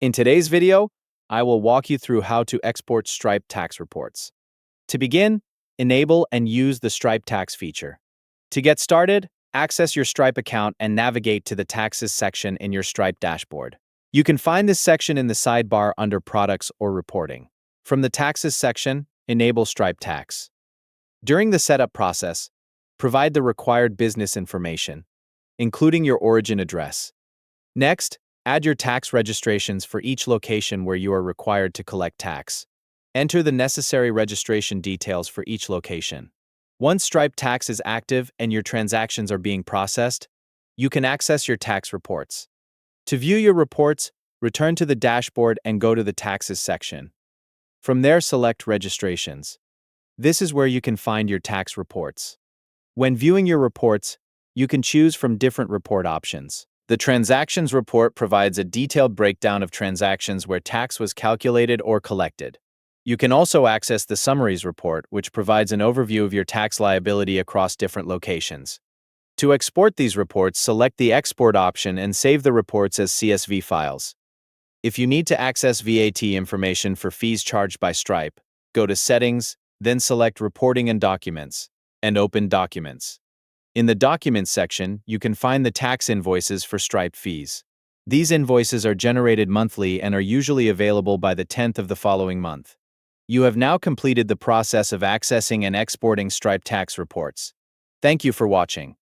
In today's video, I will walk you through how to export Stripe tax reports. To begin, enable and use the Stripe tax feature. To get started, access your Stripe account and navigate to the Taxes section in your Stripe dashboard. You can find this section in the sidebar under Products or Reporting. From the Taxes section, enable Stripe Tax. During the setup process, provide the required business information, including your origin address. Next, add your tax registrations for each location where you are required to collect tax. Enter the necessary registration details for each location. Once Stripe Tax is active and your transactions are being processed, you can access your tax reports. To view your reports, return to the dashboard and go to the Taxes section. From there, select Registrations. This is where you can find your tax reports. When viewing your reports, you can choose from different report options. The Transactions report provides a detailed breakdown of transactions where tax was calculated or collected. You can also access the Summaries report, which provides an overview of your tax liability across different locations. To export these reports, select the Export option and save the reports as CSV files. If you need to access VAT information for fees charged by Stripe, go to Settings, then select Reporting and Documents, and open Documents. In the Documents section, you can find the tax invoices for Stripe fees. These invoices are generated monthly and are usually available by the 10th of the following month. You have now completed the process of accessing and exporting Stripe tax reports. Thank you for watching.